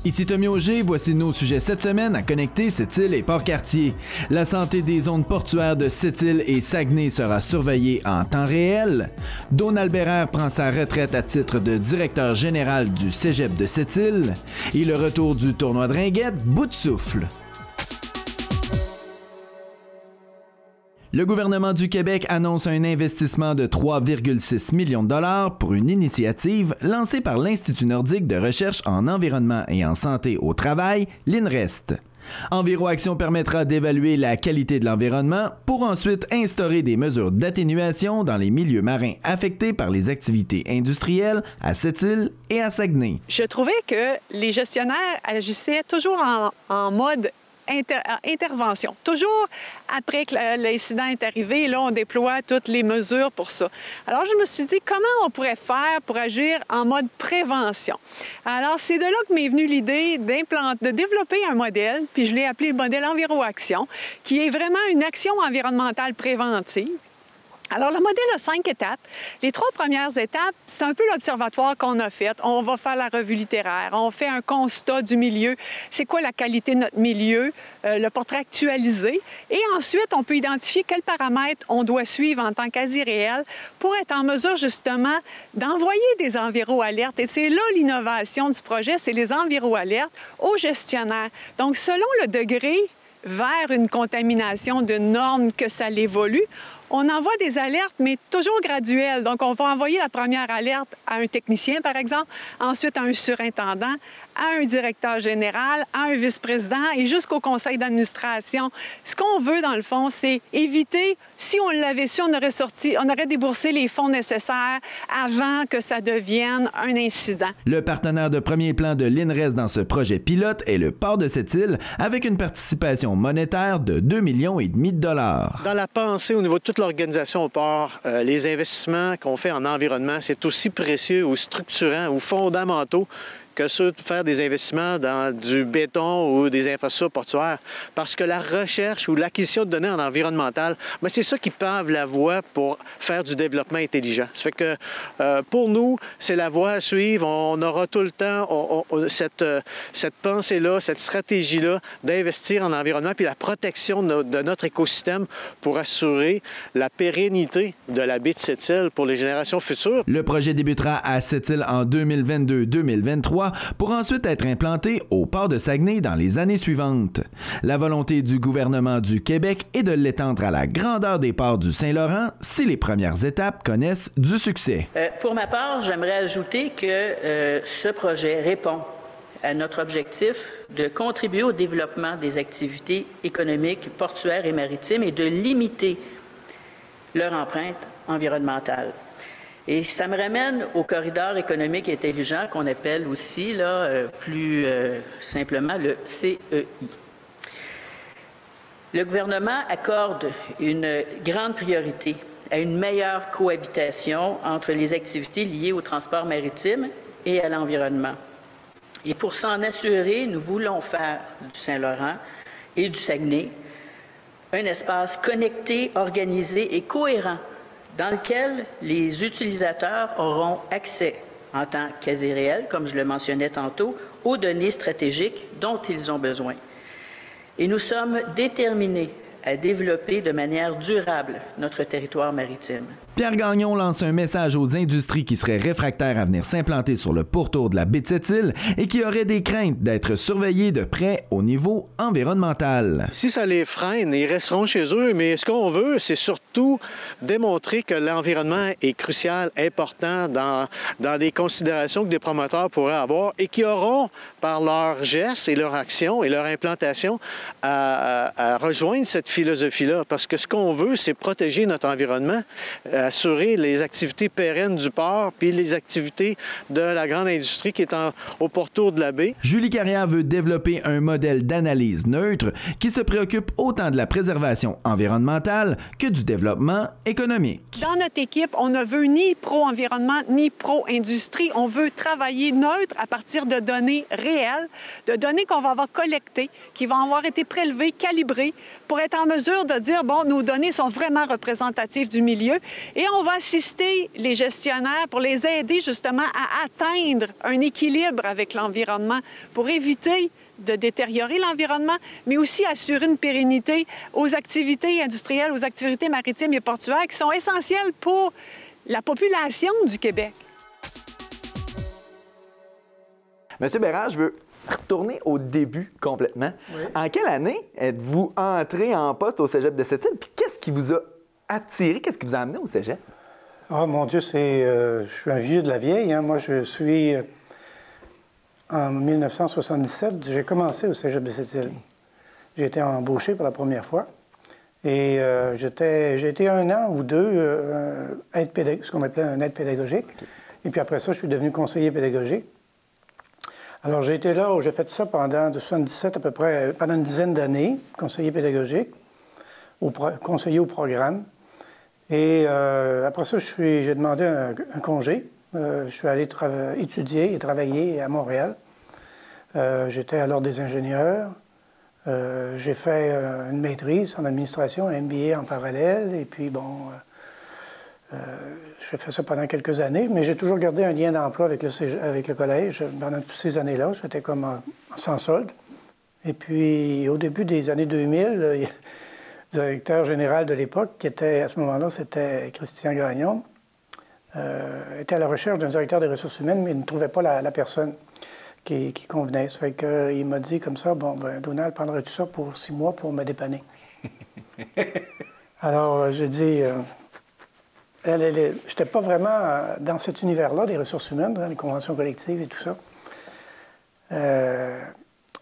Ici Tommy Auger, voici nos sujets cette semaine à connecter Sept-Îles et Port-Cartier. La santé des zones portuaires de Sept-Îles et Saguenay sera surveillée en temps réel. Donald Bérère prend sa retraite à titre de directeur général du Cégep de Sept-Îles. Et le retour du tournoi de ringuette, bout de souffle. Le gouvernement du Québec annonce un investissement de 3,6 millions de dollars pour une initiative lancée par l'Institut nordique de recherche en environnement et en santé au travail, l'INREST. EnviroAction permettra d'évaluer la qualité de l'environnement pour ensuite instaurer des mesures d'atténuation dans les milieux marins affectés par les activités industrielles à Sept-Îles et à Saguenay. Je trouvais que les gestionnaires agissaient toujours en mode intervention. Toujours après que l'incident est arrivé, là, on déploie toutes les mesures pour ça. Alors, je me suis dit, comment on pourrait faire pour agir en mode prévention? Alors, c'est de là que m'est venue l'idée de développer un modèle, puis je l'ai appelé le modèle EnviroAction, qui est vraiment une action environnementale préventive. Alors, le modèle a 5 étapes. Les 3 premières étapes, c'est un peu l'observatoire qu'on a fait. On va faire la revue littéraire, on fait un constat du milieu. C'est quoi la qualité de notre milieu, le portrait actualisé. Et ensuite, on peut identifier quels paramètres on doit suivre en tant quasi réel pour être en mesure, justement, d'envoyer des enviro-alertes. Et c'est là l'innovation du projet, c'est les enviro-alertes aux gestionnaires. Donc, selon le degré vers une contamination de normes que ça l'évolue, on envoie des alertes, mais toujours graduelles. Donc, on va envoyer la première alerte à un technicien, par exemple, ensuite à un surintendant, à un directeur général, à un vice-président et jusqu'au conseil d'administration. Ce qu'on veut, dans le fond, c'est éviter, si on l'avait su, on aurait déboursé les fonds nécessaires avant que ça devienne un incident. Le partenaire de premier plan de l'INREST dans ce projet pilote est le port de Sept-Îles, avec une participation monétaire de 2,5 millions de dollars. Dans la pensée, au niveau de toute l'organisation au port, les investissements qu'on fait en environnement, c'est aussi précieux ou structurant ou fondamentaux que ceux de faire des investissements dans du béton ou des infrastructures portuaires. Parce que la recherche ou l'acquisition de données en environnemental, c'est ça qui pave la voie pour faire du développement intelligent. Ça fait que pour nous, c'est la voie à suivre. On aura tout le temps cette pensée-là, cette stratégie-là d'investir en environnement puis la protection de notre écosystème pour assurer la pérennité de la baie de Sept-Îles pour les générations futures. Le projet débutera à Sept-Îles en 2022-2023 pour ensuite être implanté au port de Saguenay dans les années suivantes. La volonté du gouvernement du Québec est de l'étendre à la grandeur des ports du Saint-Laurent si les premières étapes connaissent du succès. Pour ma part, j'aimerais ajouter que ce projet répond à notre objectif de contribuer au développement des activités économiques, portuaires et maritimes et de limiter leur empreinte environnementale. Et ça me ramène au corridor économique intelligent qu'on appelle aussi, plus simplement, le CEI. Le gouvernement accorde une grande priorité à une meilleure cohabitation entre les activités liées au transport maritime et à l'environnement. Et pour s'en assurer, nous voulons faire du Saint-Laurent et du Saguenay un espace connecté, organisé et cohérent dans lequel les utilisateurs auront accès en temps quasi réel, comme je le mentionnais tantôt, aux données stratégiques dont ils ont besoin. Et nous sommes déterminés à développer de manière durable notre territoire maritime. Pierre Gagnon lance un message aux industries qui seraient réfractaires à venir s'implanter sur le pourtour de la baie de Sept-Îles et qui auraient des craintes d'être surveillées de près au niveau environnemental. Si ça les freine, ils resteront chez eux, mais ce qu'on veut, c'est surtout démontrer que l'environnement est crucial, important dans des considérations que des promoteurs pourraient avoir et qui auront, par leurs gestes et leurs actions et leur implantation, à rejoindre cette philosophie-là. Parce que ce qu'on veut, c'est protéger notre environnement, assurer les activités pérennes du port puis les activités de la grande industrie qui est au pourtour de la baie. Julie Carrière veut développer un modèle d'analyse neutre qui se préoccupe autant de la préservation environnementale que du développement économique. Dans notre équipe, on ne veut ni pro-environnement ni pro-industrie. On veut travailler neutre à partir de données réelles, de données qu'on va avoir collectées, qui vont avoir été prélevées, calibrées, pour être en mesure de dire, bon, nos données sont vraiment représentatives du milieu Et on va assister les gestionnaires pour les aider justement à atteindre un équilibre avec l'environnement pour éviter de détériorer l'environnement, mais aussi assurer une pérennité aux activités industrielles, aux activités maritimes et portuaires qui sont essentielles pour la population du Québec. Monsieur Bérard, je veux retourner au début complètement. Oui. En quelle année êtes-vous entré en poste au Cégep de Sept-Îles? Puis qu'est-ce qui vous a attiré? Qu'est-ce qui vous a amené au Cégep? Ah, mon Dieu, je suis un vieux de la vieille. Hein. Moi, je suis... En 1977, j'ai commencé au Cégep de Sept-Îles. J'ai été embauché pour la première fois. Et j'ai été 1 an ou 2 ce qu'on appelait un aide pédagogique. Et puis après ça, je suis devenu conseiller pédagogique. Alors, j'ai été là, j'ai fait ça pendant de 77 à peu près, pendant une dizaine d'années, conseiller pédagogique, conseiller au programme. Et après ça, j'ai demandé un congé. Je suis allé étudier et travailler à Montréal. J'étais à l'Ordre des ingénieurs. J'ai fait une maîtrise en administration, un MBA en parallèle. Et puis, bon, j'ai fait ça pendant quelques années, mais j'ai toujours gardé un lien d'emploi avec le collège. Pendant toutes ces années-là, j'étais comme sans solde. Et puis, au début des années 2000, le directeur général de l'époque, qui était à ce moment-là, c'était Christian Gagnon, était à la recherche d'un directeur des ressources humaines, mais il ne trouvait pas la personne qui convenait. Ça fait qu'il m'a dit comme ça, bon, ben, Donald, prendrais-tu ça pour 6 mois pour me dépanner? Alors, j'ai dit, je n'étais pas vraiment dans cet univers-là des ressources humaines, dans les conventions collectives et tout ça.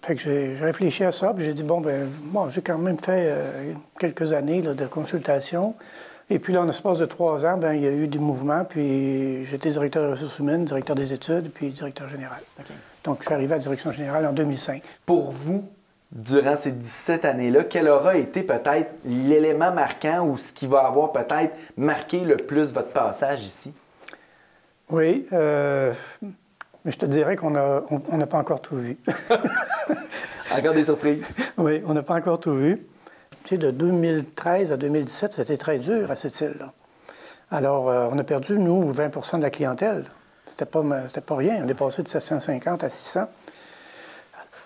Fait que j'ai réfléchi à ça, puis j'ai dit, bon, j'ai quand même fait quelques années là, de consultation. Et puis là, en l'espace de 3 ans, il y a eu du mouvement, puis j'étais directeur des ressources humaines, directeur des études, puis directeur général. Okay. Donc, je suis arrivé à la direction générale en 2005. Pour vous, durant ces 17 années-là, quel aura été peut-être l'élément marquant ou ce qui va avoir peut-être marqué le plus votre passage ici? Oui, mais je te dirais qu'on n'a pas encore tout vu. Encore des surprises? Oui, on n'a pas encore tout vu. Tu sais, de 2013 à 2017, c'était très dur à cette île-là. Alors, on a perdu, nous, 20 % de la clientèle. C'était pas rien. On est passé de 750 à 600.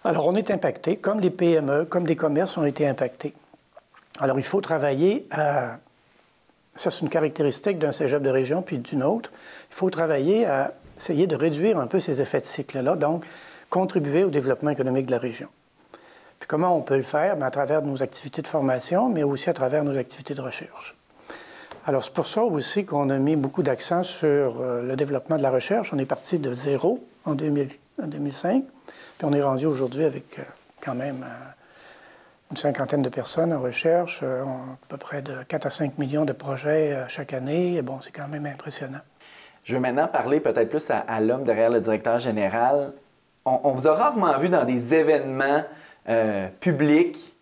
Alors, on est impacté, comme les PME, comme les commerces ont été impactés. Alors, il faut travailler à... Ça, c'est une caractéristique d'un cégep de région puis d'une autre. Il faut travailler à essayer de réduire un peu ces effets de cycle-là, donc contribuer au développement économique de la région. Puis comment on peut le faire? Bien, à travers nos activités de formation, mais aussi à travers nos activités de recherche. Alors, c'est pour ça aussi qu'on a mis beaucoup d'accent sur le développement de la recherche. On est parti de 0 en 2005, puis on est rendu aujourd'hui avec quand même une 50aine de personnes en recherche, à peu près de 4 à 5 millions de projets chaque année. Et bon, c'est quand même impressionnant. Je veux maintenant parler peut-être plus à l'homme derrière le directeur général. On vous a rarement vu dans des événements publics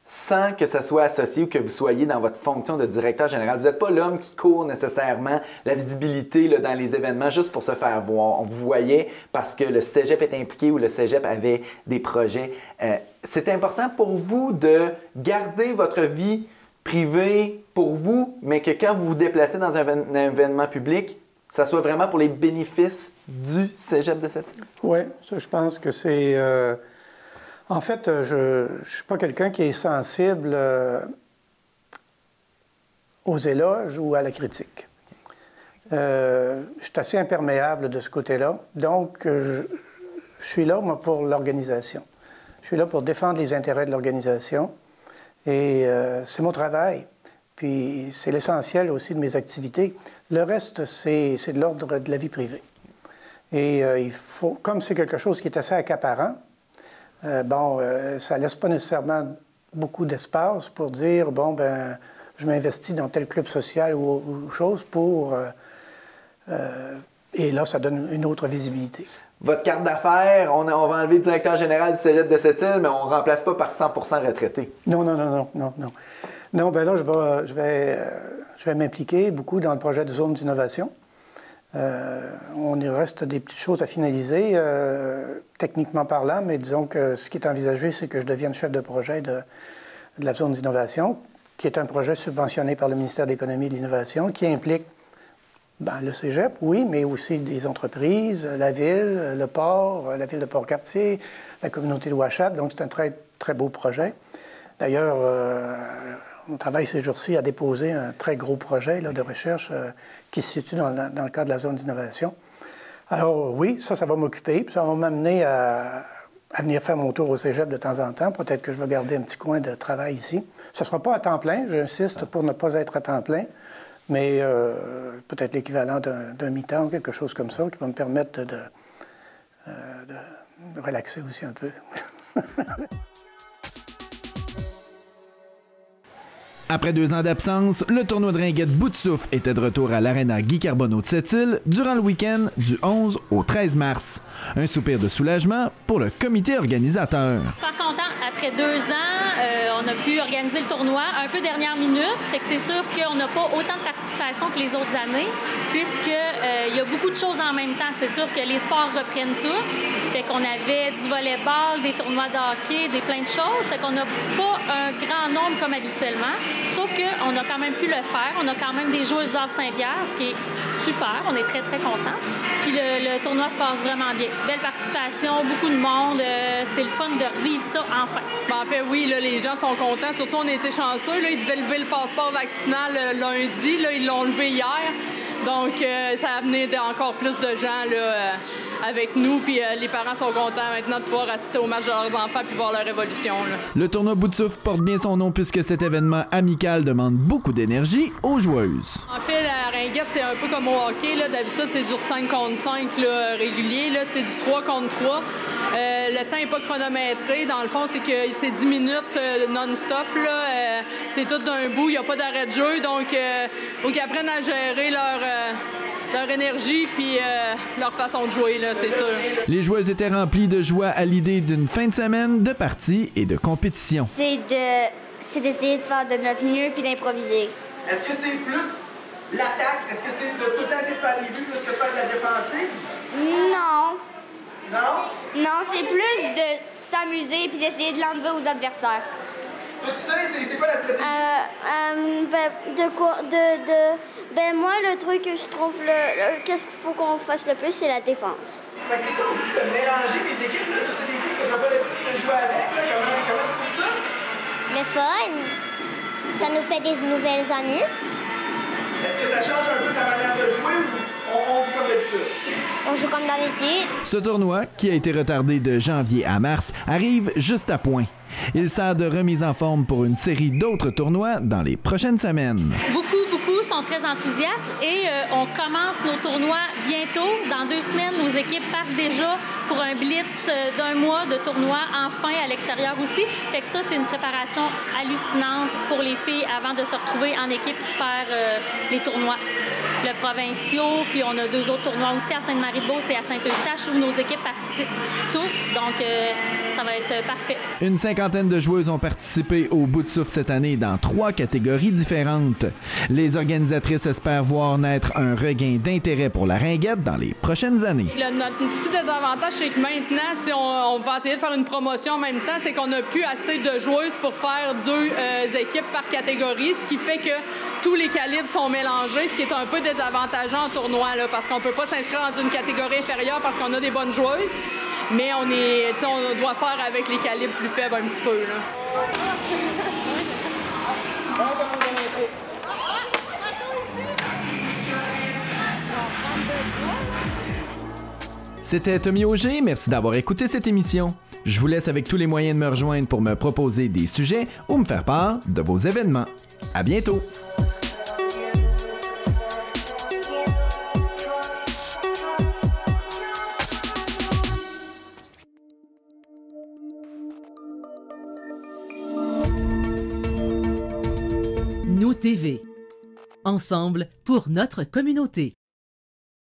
sans que ça soit associé ou que vous soyez dans votre fonction de directeur général. Vous n'êtes pas l'homme qui court nécessairement la visibilité là, dans les événements juste pour se faire voir. On vous voyait parce que le cégep est impliqué ou le cégep avait des projets. C'est important pour vous de garder votre vie privée pour vous, mais que quand vous vous déplacez dans un événement public, ça soit vraiment pour les bénéfices du cégep de Sept-Îles? Oui, ça, je pense que c'est... En fait, je ne suis pas quelqu'un qui est sensible aux éloges ou à la critique. Je suis assez imperméable de ce côté-là. Donc, je suis là, moi, pour l'organisation. Je suis là pour défendre les intérêts de l'organisation. Et c'est mon travail. Puis, c'est l'essentiel aussi de mes activités. Le reste, c'est de l'ordre de la vie privée. Et il faut, comme c'est quelque chose qui est assez accaparant, ça ne laisse pas nécessairement beaucoup d'espace pour dire, bon, ben, je m'investis dans tel club social ou chose pour... et là, ça donne une autre visibilité. Votre carte d'affaires, on va enlever le directeur général du cégep de Sept-Îles, mais on ne remplace pas par 100% retraité. Non. Non, ben là, je vais m'impliquer beaucoup dans le projet de zone d'innovation. On y reste des petites choses à finaliser, techniquement parlant, mais disons que ce qui est envisagé, c'est que je devienne chef de projet de la zone d'innovation. qui est un projet subventionné par le ministère de l'Économie et de l'Innovation, qui implique le cégep, oui, mais aussi des entreprises, la ville, le port, la ville de Port-Cartier, la communauté de Ouachap. Donc, c'est un très, très beau projet. D'ailleurs, on travaille ces jours-ci à déposer un très gros projet de recherche qui se situe dans le cadre de la zone d'innovation. Alors, oui, ça va m'occuper. Puis ça va m'amener à venir faire mon tour au cégep de temps en temps. Peut-être que je vais garder un petit coin de travail ici. Ce ne sera pas à temps plein, j'insiste, pour ne pas être à temps plein. Mais peut-être l'équivalent d'un mi-temps ou quelque chose comme ça qui va me permettre de relaxer aussi un peu. Après 2 ans d'absence, le tournoi de ringuette Bout de souffle était de retour à l'Arena Guy Carbonneau de Sept-Îles durant le week-end du 11 au 13 mars. Un soupir de soulagement pour le comité organisateur. Super content. Après 2 ans, on a pu organiser le tournoi un peu dernière minute. Fait que c'est sûr qu'on n'a pas autant de participation que les autres années, puisqu'il y a beaucoup de choses en même temps. C'est sûr que les sports reprennent tout. Fait qu'on avait du volleyball, des tournois de hockey, plein de choses. Fait qu'on n'a pas un grand nombre comme habituellement. Sauf qu'on a quand même pu le faire. On a quand même des joueuses d'Havre Saint-Pierre, ce qui est super. On est très, très contents. Puis le tournoi se passe vraiment bien. Belle participation, beaucoup de monde. C'est le fun de revivre ça enfin. En fait, oui, là, les gens sont contents. Surtout, on a été chanceux. Là, ils devaient lever le passeport vaccinal lundi. Là, ils l'ont levé hier. Donc, ça a amené encore plus de gens là, avec nous. Puis les parents sont contents maintenant de pouvoir assister au match de leurs enfants puis voir leur évolution. Là. Le tournoi Bout de souffle porte bien son nom puisque cet événement amical demande beaucoup d'énergie aux joueuses. En fait, la ringuette, c'est un peu comme au hockey. D'habitude, c'est du 5 contre 5 là, régulier. Là, c'est du 3 contre 3. Le temps n'est pas chronométré. Dans le fond, c'est que c'est 10 minutes non-stop. C'est tout d'un bout. Il n'y a pas d'arrêt de jeu. Donc, il faut qu'ils apprennent à gérer leur énergie puis leur façon de jouer, là, c'est sûr. Les joueuses étaient remplies de joie à l'idée d'une fin de semaine de parties et de compétition. C'est d'essayer de faire de notre mieux puis d'improviser. Est-ce que c'est plus l'attaque? Est-ce que c'est de tout le temps essayer de faire des buts plus que de faire de la défensive? Non. Non? Non, c'est plus de s'amuser puis d'essayer de l'enlever aux adversaires. Toi, tu sais, c'est quoi la stratégie? Moi, le truc que je trouve, qu'est-ce qu'il faut qu'on fasse le plus, c'est la défense. Fait que c'est quoi aussi de mélanger les équipes? Là, ça, c'est des filles que t'as pas l'habitude de jouer avec. Là. Comment tu trouves ça? Le fun. Ça nous fait des nouvelles amies. Est-ce que ça change un peu ta manière de jouer ou on joue comme d'habitude? On joue comme d'habitude. Ce tournoi, qui a été retardé de janvier à mars, arrive juste à point. Il sert de remise en forme pour une série d'autres tournois dans les prochaines semaines. Beaucoup sont très enthousiastes et on commence nos tournois bientôt. Dans 2 semaines, nos équipes partent déjà pour un blitz d'1 mois de tournoi enfin à l'extérieur aussi. Fait que ça, c'est une préparation hallucinante pour les filles avant de se retrouver en équipe et de faire les tournois. Le provinciaux, puis on a 2 autres tournois aussi à Sainte-Marie-de-Beauce et à Saint-Eustache où nos équipes participent tous. Donc, ça va être parfait. Une 50aine de joueuses ont participé au Bout de souffle cette année dans 3 catégories différentes. Les organisatrices espèrent voir naître un regain d'intérêt pour la ringuette dans les prochaines années. Notre petit désavantage, c'est que maintenant, si on va essayer de faire une promotion en même temps, c'est qu'on n'a plus assez de joueuses pour faire 2 équipes par catégorie, ce qui fait que tous les calibres sont mélangés, ce qui est un peu désavantageant en tournoi, là, parce qu'on peut pas s'inscrire dans une catégorie inférieure parce qu'on a des bonnes joueuses, mais on doit faire avec les calibres plus faibles un petit peu. Là. C'était Tommy Auger, merci d'avoir écouté cette émission. Je vous laisse avec tous les moyens de me rejoindre pour me proposer des sujets ou me faire part de vos événements. À bientôt! Nous TV. Ensemble pour notre communauté.